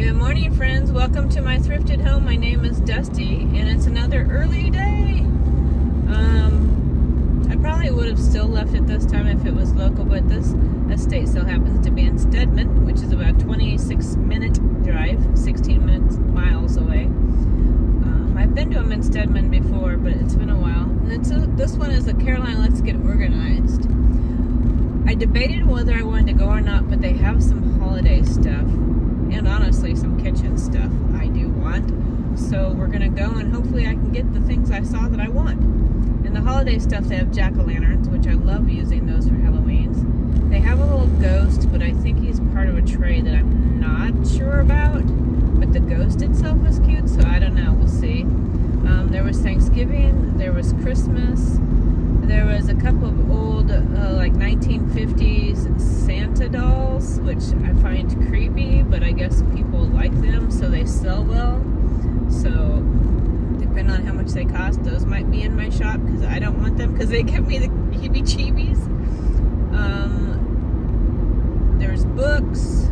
Good morning, friends. Welcome to my thrifted home. My name is Dusty, and it's another early day. I probably would have still left it this time if it was local, but this estate still happens to be in Stedman, which is about a 26-minute drive, 16 miles away. I've been to them in Stedman before, but it's been a while. And this one is a Caroline Let's Get Organized. I debated whether I wanted to go or not, but they have some holiday stuff. And honestly, some kitchen stuff I do want. So we're going to go and hopefully I can get the things I saw that I want. And the holiday stuff, they have jack-o'-lanterns, which I love using those for Halloweens. They have a little ghost, but I think he's part of a tray that I'm not sure about. But the ghost itself is cute, so I don't know. We'll see. There was Thanksgiving. There was Christmas. There was a couple of old, like 1950s Santa dolls, which I find creepy, but I guess people like them, so they sell well. So, depending on how much they cost, those might be in my shop, because I don't want them, because they give me the heebie-jeebies. There's books.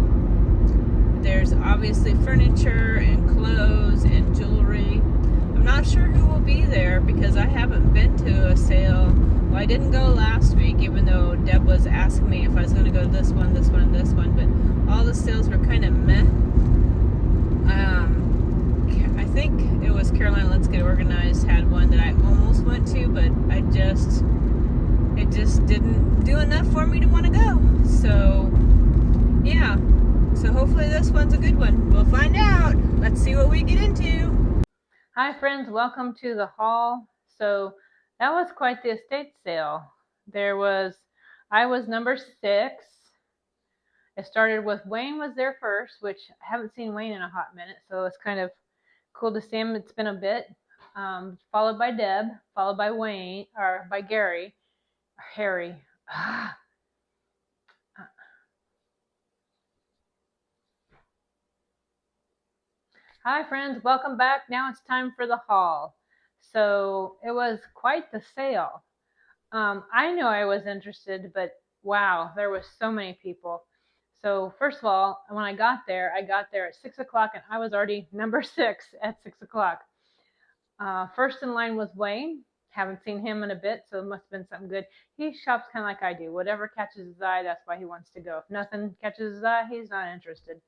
There's obviously furniture and clothes and jewelry. I'm not sure who will be there, because I haven't been to a sale. Well, I didn't go last week, even though Deb was asking me if I was going to go to this one, this one, and this one, but all the sales were kind of meh. I think it was Caroline Let's Get Organized had one that I almost went to, but it just didn't do enough for me to want to go. So, yeah. So hopefully this one's a good one. We'll find out. Let's see what we get into. Hi friends, welcome to the haul. So that was quite the estate sale. I was number 6. It started with Wayne was there first, which I haven't seen Wayne in a hot minute, so it's kind of cool to see him. It's been a bit. Followed by Deb, followed by Wayne, or by Gary, or Harry. Hi friends, welcome back. Now it's time for the haul. So it was quite the sale. I know I was interested, but wow, there was so many people. So first of all, when I got there at 6 o'clock, and I was already number 6 at 6 o'clock. First in line was Wayne. Haven't seen him in a bit, so it must have been something good. He shops kind of like I do. Whatever catches his eye, that's why he wants to go. If nothing catches his eye, he's not interested.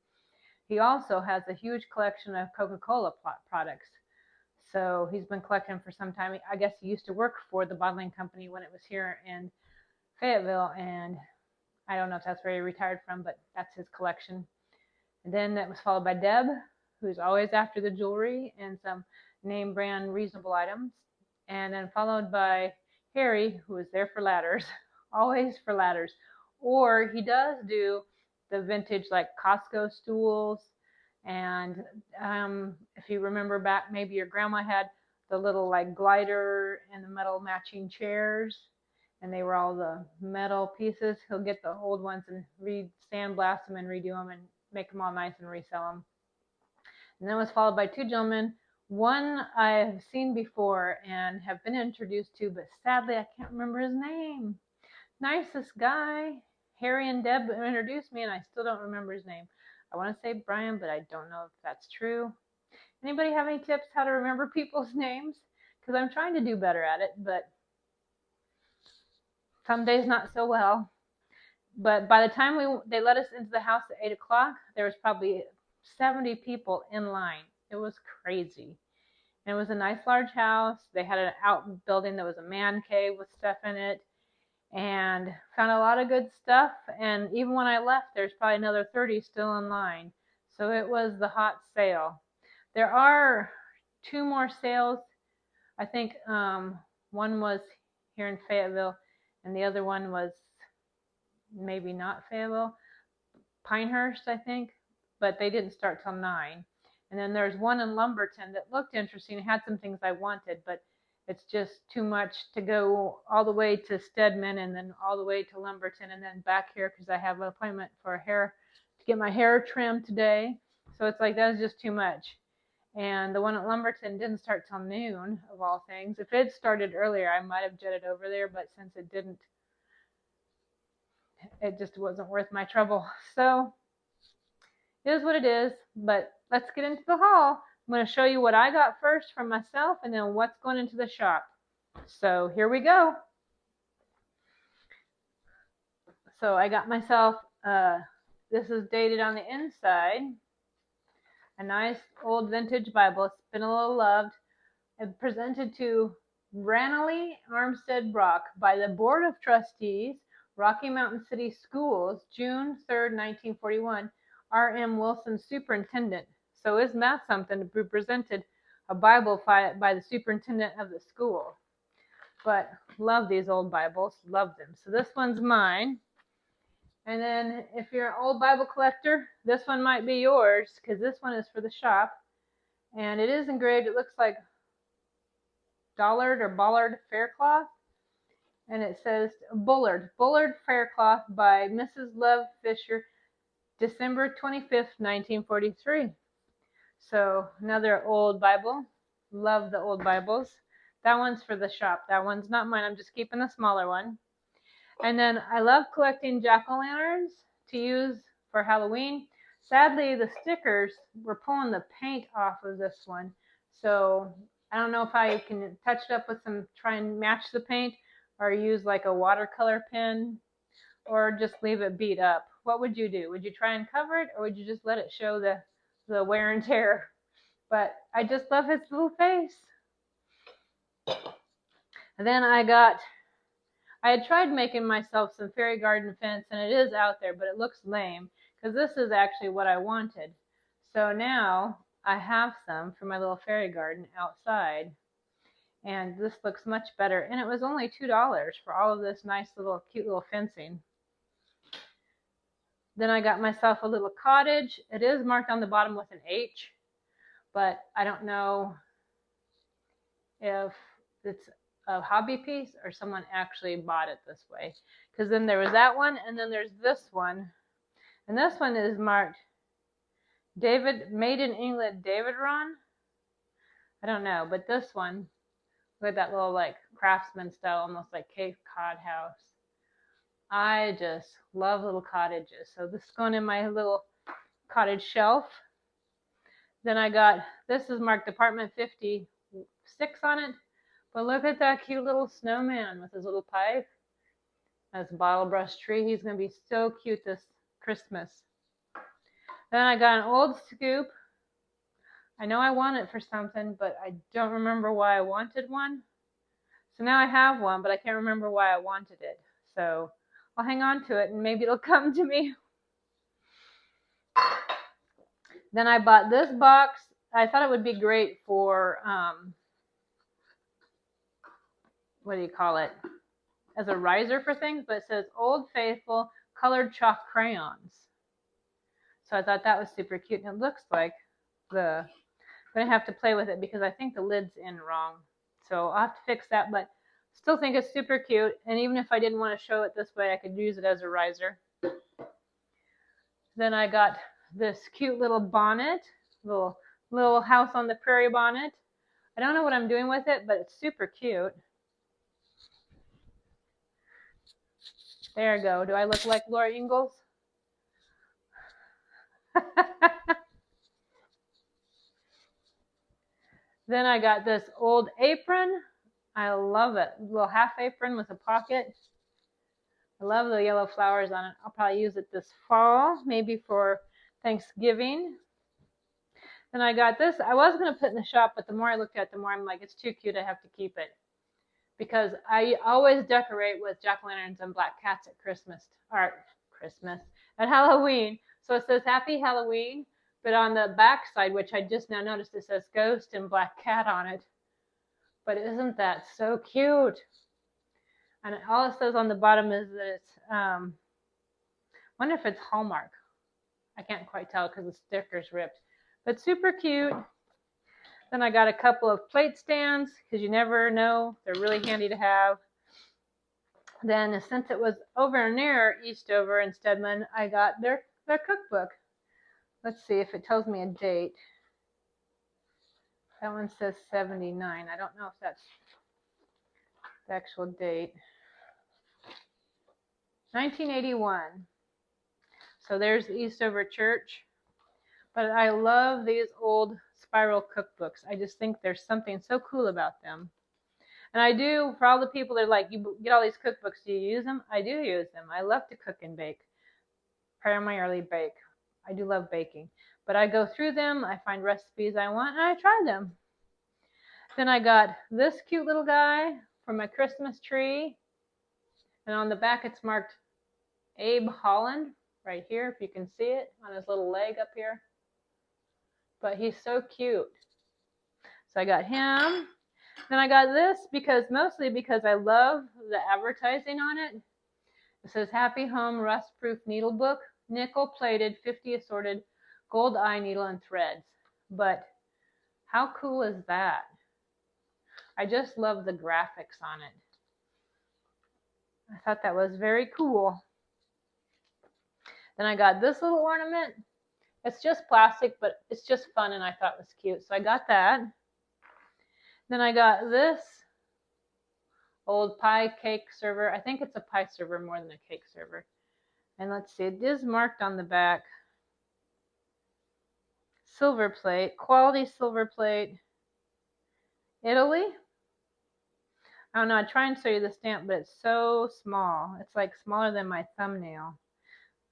He also has a huge collection of Coca-Cola products. So he's been collecting them for some time. I guess he used to work for the bottling company when it was here in Fayetteville, and I don't know if that's where he retired from, but that's his collection. And then that was followed by Deb, who's always after the jewelry and some name brand reasonable items. And then followed by Harry, who is there for ladders, always for ladders. Or he does do the vintage like Costco stools. And if you remember back, maybe your grandma had the little like glider and the metal matching chairs, and they were all the metal pieces. He'll get the old ones and sandblast them and redo them and make them all nice and resell them. And then it was followed by 2 gentlemen. One I've seen before and have been introduced to, but sadly I can't remember his name. Nicest guy. Harry and Deb introduced me, and I still don't remember his name. I want to say Brian, but I don't know if that's true. Anybody have any tips how to remember people's names? Because I'm trying to do better at it, but some days not so well. But by the time they let us into the house at 8 o'clock, there was probably 70 people in line. It was crazy. And it was a nice large house. They had an outbuilding that was a man cave with stuff in it. And found a lot of good stuff. And even when I left, there's probably another 30 still in line. So it was the hot sale. There are 2 more sales. I think one was here in Fayetteville, and the other one was maybe not Fayetteville, Pinehurst, I think, but they didn't start till 9. And then there's one in Lumberton that looked interesting. It had some things I wanted, but it's just too much to go all the way to Stedman and then all the way to Lumberton and then back here because I have an appointment for to get my hair trimmed today. So it's like that's just too much. And the one at Lumberton didn't start till noon, of all things. If it started earlier, I might have jetted over there, but since it didn't, it just wasn't worth my trouble. So It is what it is, but let's get into the haul. I'm going to show you what I got first for myself and then what's going into the shop. So here we go. So I got myself, this is dated on the inside, a nice old vintage Bible. It's been a little loved. And presented to Ranelagh Armstead Brock by the Board of Trustees, Rocky Mountain City Schools, June 3rd, 1941. R.M. Wilson, Superintendent. So isn't that something to be presented a Bible by the superintendent of the school? But love these old Bibles, love them. So this one's mine. And then if you're an old Bible collector, this one might be yours because this one is for the shop. And it is engraved, it looks like Dollard or Bollard Faircloth. And it says Bullard Faircloth by Mrs. Love Fisher, December 25th, 1943. So another old Bible. Love the old Bibles. That one's for the shop. That one's not mine. I'm just keeping the smaller one. And then I love collecting jack-o'-lanterns to use for Halloween. Sadly, the stickers, we're pulling the paint off of this one. So I don't know if I can touch it up with some, try and match the paint, or use like a watercolor pen, or just leave it beat up. What would you do? Would you try and cover it, or would you just let it show the wear and tear? But I just love his little face. And then I had tried making myself some fairy garden fence, and it is out there, but it looks lame because this is actually what I wanted. So now I have some for my little fairy garden outside, and this looks much better. And it was only $2 for all of this nice little cute little fencing. Then I got myself a little cottage. It is marked on the bottom with an H, but I don't know if it's a hobby piece or someone actually bought it this way. Because then there was that one, and then there's this one. And this one is marked David, made in England, David Ron. I don't know, but this one, with that little like craftsman style, almost like Cape Cod house. I just love little cottages. So this is going in my little cottage shelf. Then I got, this is marked Department 56 on it. But look at that cute little snowman with his little pipe. That's a bottle brush tree. He's going to be so cute this Christmas. Then I got an old scoop. I know I want it for something, but I don't remember why I wanted one. So now I have one, but I can't remember why I wanted it. So I'll hang on to it and maybe it'll come to me. Then I bought this box. I thought it would be great for, what do you call it? As a riser for things, but it says Old Faithful colored chalk crayons. So I thought that was super cute. And it looks like I'm going to have to play with it because I think the lid's in wrong. So I'll have to fix that, but still think it's super cute. And even if I didn't want to show it this way, I could use it as a riser. Then I got this cute little bonnet, little house on the prairie bonnet. I don't know what I'm doing with it, but it's super cute. There I go. Do I look like Laura Ingalls? Then I got this old apron. I love it. A little half apron with a pocket. I love the yellow flowers on it. I'll probably use it this fall, maybe for Thanksgiving. Then I got this. I was going to put in the shop, but the more I looked at it, the more I'm like, it's too cute. I have to keep it. Because I always decorate with jack-o'-lanterns and black cats at at Halloween. So it says Happy Halloween, but on the back side, which I just now noticed, it says Ghost and Black Cat on it. But isn't that so cute? And all it says on the bottom is that it's, wonder if it's Hallmark. I can't quite tell because the sticker's ripped. But super cute. Then I got a couple of plate stands because you never know. They're really handy to have. Then since it was over near Eastover in Stedman, I got their cookbook. Let's see if it tells me a date. That one says 79. I don't know if that's the actual date. 1981. So there's the Eastover Church. But I love these old spiral cookbooks. I just think there's something so cool about them. And I do, for all the people that are like, you get all these cookbooks, do you use them? I do use them. I love to cook and bake, primarily bake. I do love baking. But I go through them, I find recipes I want, and I try them. Then I got this cute little guy for my Christmas tree. And on the back it's marked Abe Holland, right here, if you can see it, on his little leg up here. But he's so cute. So I got him. Then I got this mostly because I love the advertising on it. It says Happy Home Rust Proof Needle Book, nickel plated, 50 assorted gold eye needle and threads. But how cool is that? I just love the graphics on it. I thought that was very cool. Then I got this little ornament. It's just plastic, but it's just fun and I thought it was cute. So I got that. Then I got this old pie cake server. I think it's a pie server more than a cake server. And let's see, it is marked on the back. Silver plate, quality silver plate, Italy. I don't know, I try and show you the stamp, but it's so small. It's like smaller than my thumbnail.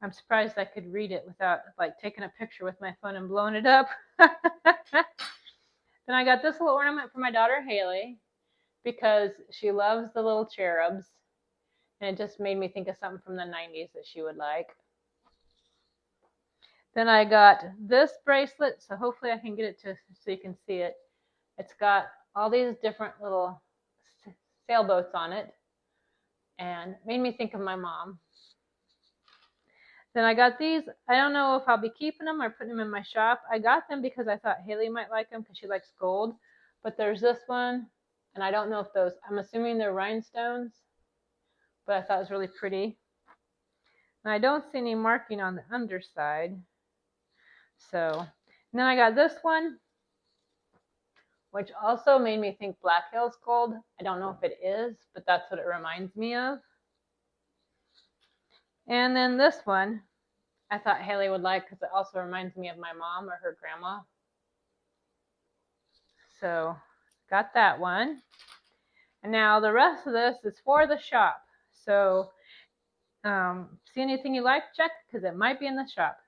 I'm surprised I could read it without like taking a picture with my phone and blowing it up. Then I got this little ornament for my daughter Haley because she loves the little cherubs. And it just made me think of something from the 90s that she would like. Then I got this bracelet, so hopefully I can get it to so you can see it. It's got all these different little sailboats on it and made me think of my mom. Then I got these. I don't know if I'll be keeping them or putting them in my shop. I got them because I thought Haley might like them because she likes gold. But there's this one, and I don't know if those, I'm assuming they're rhinestones, but I thought it was really pretty. And I don't see any marking on the underside. So, and then I got this one, which also made me think Black Hills gold. I don't know if it is, but that's what it reminds me of. And then this one, I thought Haley would like because it also reminds me of my mom or her grandma. So, got that one. And now the rest of this is for the shop. So, see anything you like, check, because it might be in the shop.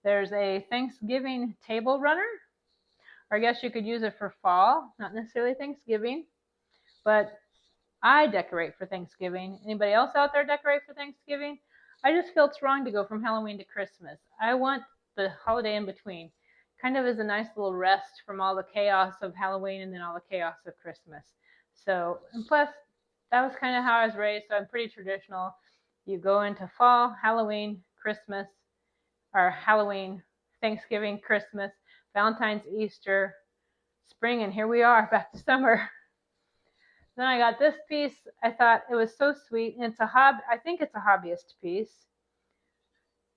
There's a Thanksgiving table runner, or I guess you could use it for fall, not necessarily Thanksgiving, but I decorate for Thanksgiving. Anybody else out there decorate for Thanksgiving? I just feel it's wrong to go from Halloween to Christmas. I want the holiday in between. Kind of as a nice little rest from all the chaos of Halloween and then all the chaos of Christmas. So, and plus, that was kind of how I was raised, so I'm pretty traditional. You go into fall, Halloween, Christmas, or Halloween, Thanksgiving, Christmas, Valentine's, Easter, spring, and here we are, back to summer. Then I got this piece. I thought it was so sweet. And it's a I think it's a hobbyist piece.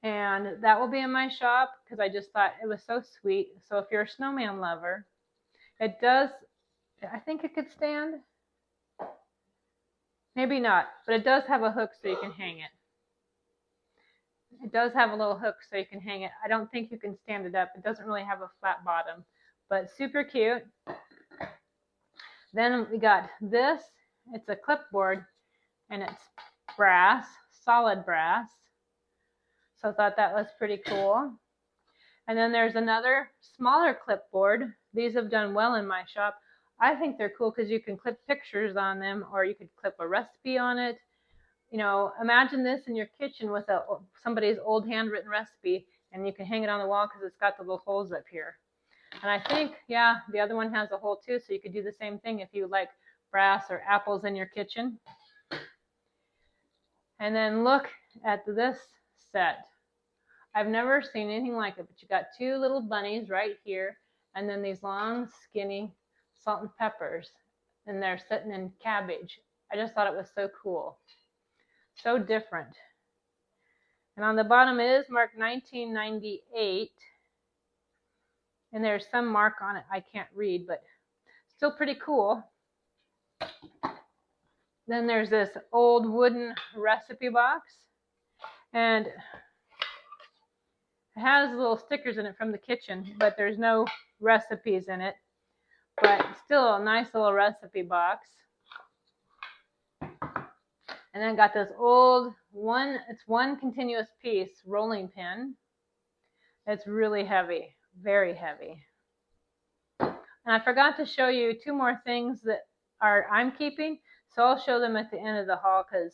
And that will be in my shop because I just thought it was so sweet. So if you're a snowman lover, it does, I think it could stand. Maybe not, but it does have a hook so you can hang it. It does have a little hook so you can hang it. I don't think you can stand it up. It doesn't really have a flat bottom, but super cute. Then we got this. It's a clipboard, and it's brass, solid brass. So I thought that was pretty cool. And then there's another smaller clipboard. These have done well in my shop. I think they're cool because you can clip pictures on them, or you could clip a recipe on it. You know, imagine this in your kitchen with somebody's old handwritten recipe, and you can hang it on the wall because it's got the little holes up here. And I think, yeah, the other one has a hole too, so you could do the same thing if you like brass or apples in your kitchen. And then look at this set. I've never seen anything like it, but you got two little bunnies right here, and then these long, skinny salt and peppers, and they're sitting in cabbage. I just thought it was so cool. So different. And on the bottom it is marked 1998. And there's some mark on it I can't read, but still pretty cool. Then there's this old wooden recipe box. And It has little stickers in it from the kitchen, but there's no recipes in it. But still a nice little recipe box. And then got this old it's one continuous piece rolling pin. It's really heavy, very heavy. And I forgot to show you two more things that I'm keeping, so I'll show them at the end of the haul because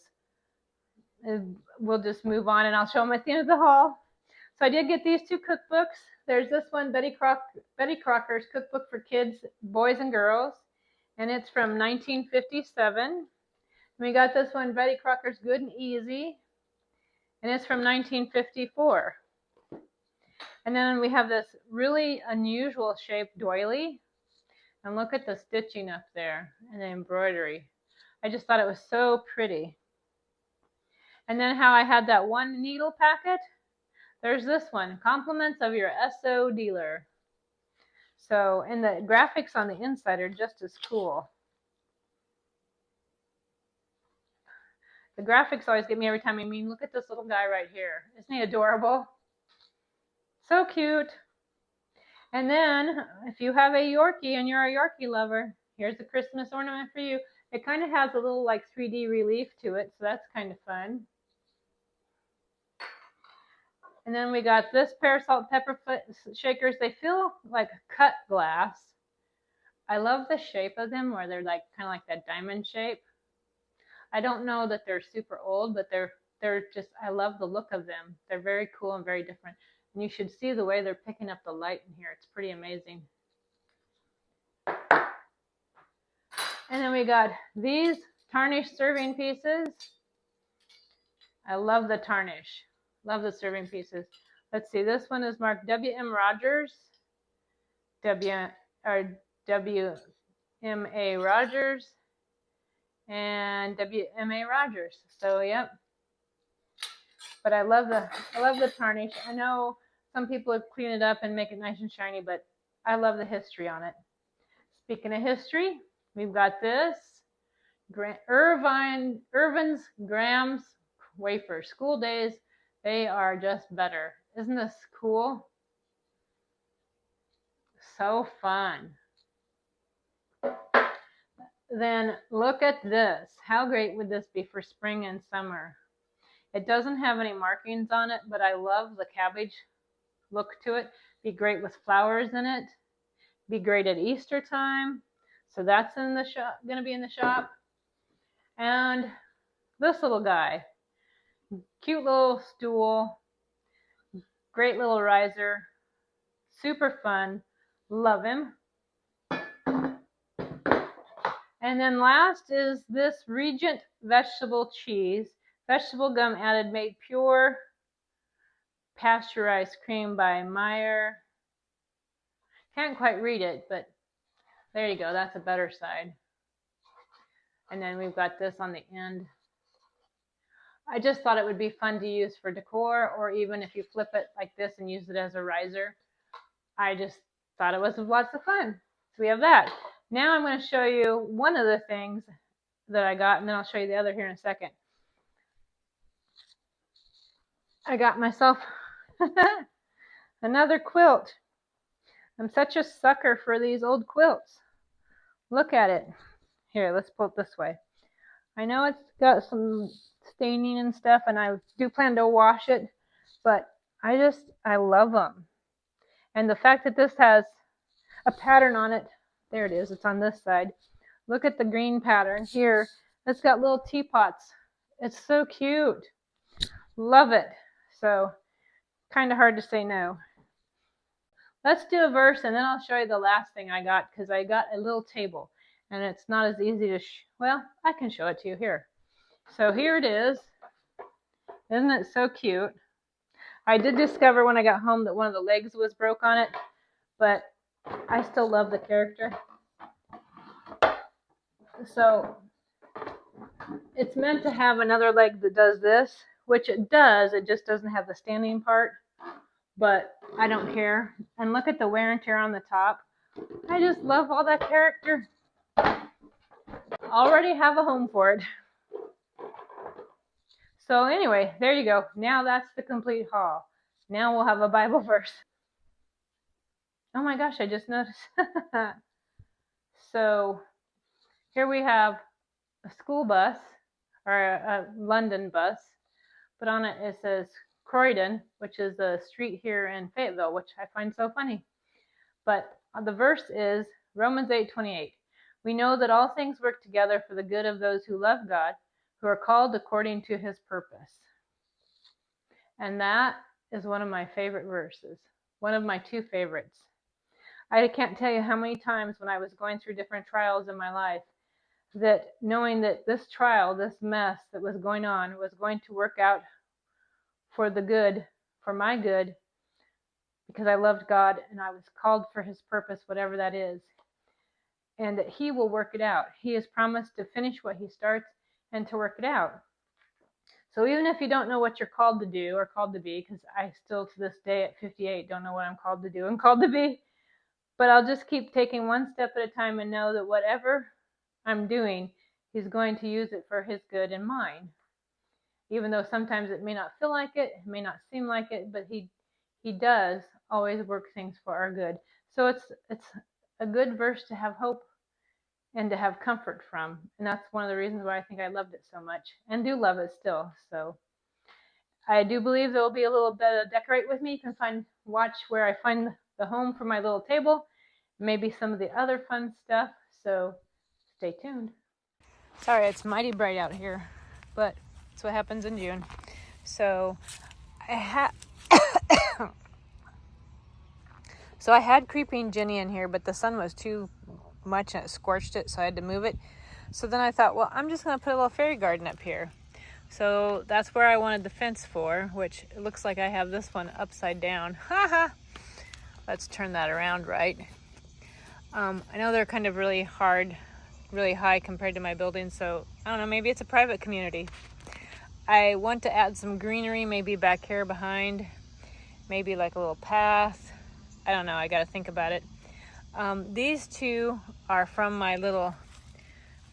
we'll just move on and I'll show them at the end of the haul. So I did get these two cookbooks. There's this one, Betty Crocker's Cookbook for Kids, Boys and Girls, and it's from 1957. We got this one, Betty Crocker's Good and Easy, and it's from 1954. And then we have this really unusual shaped doily. And look at the stitching up there and the embroidery. I just thought it was so pretty. And then how I had that one needle packet. There's this one, Compliments of Your SO Dealer. So, and the graphics on the inside are just as cool. The graphics always get me every time. I mean, look at this little guy right here. Isn't he adorable? So cute. And then, if you have a Yorkie and you're a Yorkie lover, here's a Christmas ornament for you. It kind of has a little like 3D relief to it, so that's kind of fun. And then we got this pair of salt and pepper shakers. They feel like cut glass. I love the shape of them, where they're like kind of like that diamond shape. I don't know that they're super old, but they're just, I love the look of them. They're very cool and very different. And you should see the way they're picking up the light in here. It's pretty amazing. And then we got these tarnished serving pieces. I love the tarnish. Love the serving pieces. Let's see. This one is marked W.M. Rogers. W.M.A. Rogers. And W.M.A. Rogers. So, yep. But I love the tarnish. I know some people have cleaned it up and make it nice and shiny, but I love the history on it. Speaking of history, we've got this Irvin's Grahams wafer. School days, they are just better. Isn't this cool? So fun. Then look at this. How great would this be for spring and summer? It doesn't have any markings on it, but I love the cabbage look to it. Be great with flowers in it. Be great at Easter time. So that's in the shop, going to be in the shop. And this little guy. Cute little stool. Great little riser. Super fun. Love him. And then last is this Regent vegetable cheese. Vegetable gum added, made pure. Pasteurized cream by Meyer. Can't quite read it, but there you go. That's a better side. And then we've got this on the end. I just thought it would be fun to use for decor, or even if you flip it like this and use it as a riser. I just thought it was lots of fun. So we have that. Now I'm going to show you one of the things that I got, and then I'll show you the other here in a second. I got myself another quilt. I'm such a sucker for these old quilts. Look at it. Here, let's pull it this way. I know it's got some staining and stuff, and I do plan to wash it, but I love them. And the fact that this has a pattern on it, there it is, it's on this side. Look at the green pattern here. It's got little teapots. It's so cute. Love it. So, kind of hard to say no. Let's do a verse, and then I'll show you the last thing I got, because I got a little table, and it's not as easy to, well, I can show it to you here. So here it is. Isn't it so cute? I did discover when I got home that one of the legs was broke on it, but I still love the character. So it's meant to have another leg that does this, which it does. It just doesn't have the standing part, but I don't care. And look at the wear and tear on the top. I just love all that character. Already have a home for it. So anyway, there you go. Now that's the complete haul. Now we'll have a Bible verse. Oh my gosh, I just noticed. So here we have a school bus, or a London bus, but on it says Croydon, which is a street here in Fayetteville, which I find so funny. But the verse is Romans 8:28. We know that all things work together for the good of those who love God, who are called according to his purpose. And that is one of my favorite verses, one of my two favorites. I can't tell you how many times when I was going through different trials in my life, that knowing that this trial, this mess that was going on, was going to work out for the good, for my good, because I loved God and I was called for his purpose, whatever that is, and that he will work it out. He has promised to finish what he starts and to work it out. So even if you don't know what you're called to do or called to be, because I still to this day at 58 don't know what I'm called to do and called to be, but I'll just keep taking one step at a time and know that whatever I'm doing, he's going to use it for his good and mine. Even though sometimes it may not feel like it may not seem like it, but he does always work things for our good. So it's a good verse to have hope and to have comfort from. And that's one of the reasons why I think I loved it so much and do love it still. So I do believe there will be a little bit of decorate with me. You can watch where I find the home for my little table, maybe some of the other fun stuff. So stay tuned. Sorry, it's mighty bright out here, but that's what happens in June. So I had creeping Jenny in here, but the sun was too much and it scorched it, so I had to move it. So then I thought, well, I'm just going to put a little fairy garden up here. So that's where I wanted the fence for, which it looks like I have this one upside down. Haha! Let's turn that around right. I know they're kind of really high compared to my building, so I don't know, maybe it's a private community. I want to add some greenery, maybe back here behind, maybe like a little path. I don't know, I got to think about it. These two are from my little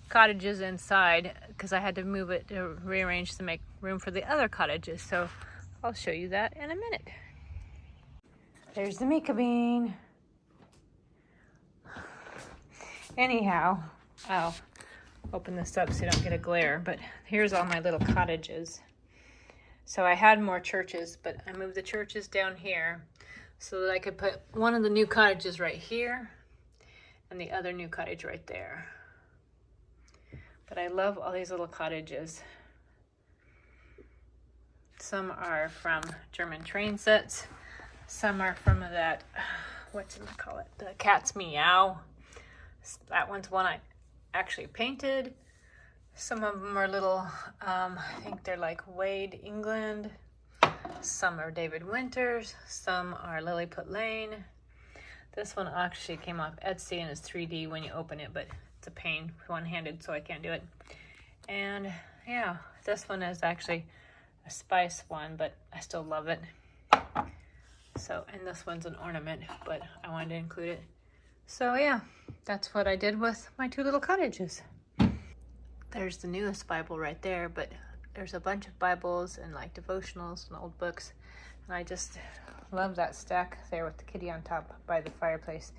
cottages inside because I had to move it to rearrange to make room for the other cottages. So I'll show you that in a minute. There's the Mika bean. Anyhow, I'll open this up so you don't get a glare, but here's all my little cottages. So I had more churches, but I moved the churches down here so that I could put one of the new cottages right here and the other new cottage right there. But I love all these little cottages. Some are from German train sets. Some are from that, the Cat's Meow. That one's one I actually painted. Some of them are little, I think they're like Wade, England. Some are David Winters. Some are Lilliput Lane. This one actually came off Etsy and is 3D when you open it, but it's a pain one-handed, so I can't do it. And yeah, this one is actually a spice one, but I still love it. So, and this one's an ornament, but I wanted to include it. So yeah, that's what I did with my two little cottages. There's the newest Bible right there, but there's a bunch of Bibles and like devotionals and old books. And I just love that stack there with the kitty on top by the fireplace.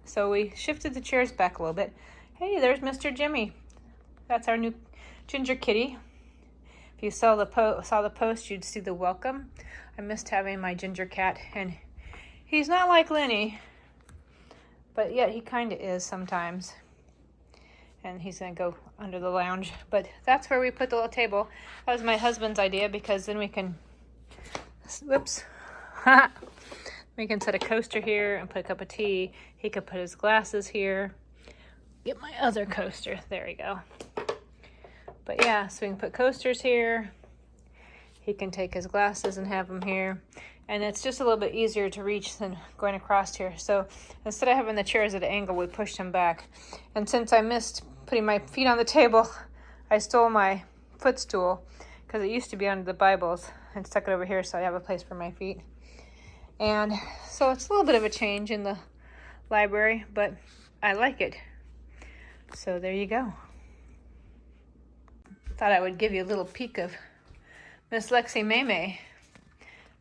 So we shifted the chairs back a little bit. Hey, there's Mr. Jimmy. That's our new ginger kitty. If you saw the post, you'd see the welcome. I missed having my ginger cat, and he's not like Lenny, but yet he kind of is sometimes. And he's going to go under the lounge. But that's where we put the little table. That was my husband's idea because then we can, whoops, we can set a coaster here and put a cup of tea. He could put his glasses here. Get my other coaster. There we go. But yeah, so we can put coasters here. He can take his glasses and have them here. And it's just a little bit easier to reach than going across here. So instead of having the chairs at an angle, we pushed them back. And since I missed putting my feet on the table, I stole my footstool because it used to be under the Bibles and stuck it over here so I have a place for my feet. And so it's a little bit of a change in the library, but I like it. So there you go. Thought I would give you a little peek of Miss Lexi Maymay.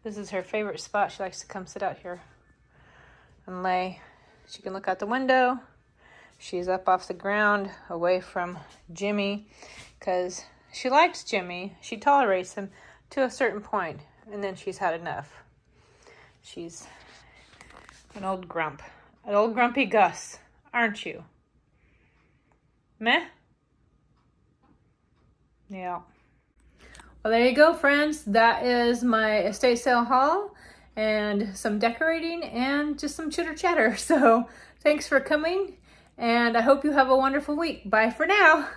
This is her favorite spot. She likes to come sit out here and lay. She can look out the window. She's up off the ground away from Jimmy because she likes Jimmy. She tolerates him to a certain point, and then she's had enough. She's an old grump. An old grumpy Gus, aren't you? Meh? Yeah. Well, there you go, friends. That is my estate sale haul and some decorating and just some chitter chatter. So thanks for coming, and I hope you have a wonderful week. Bye for now.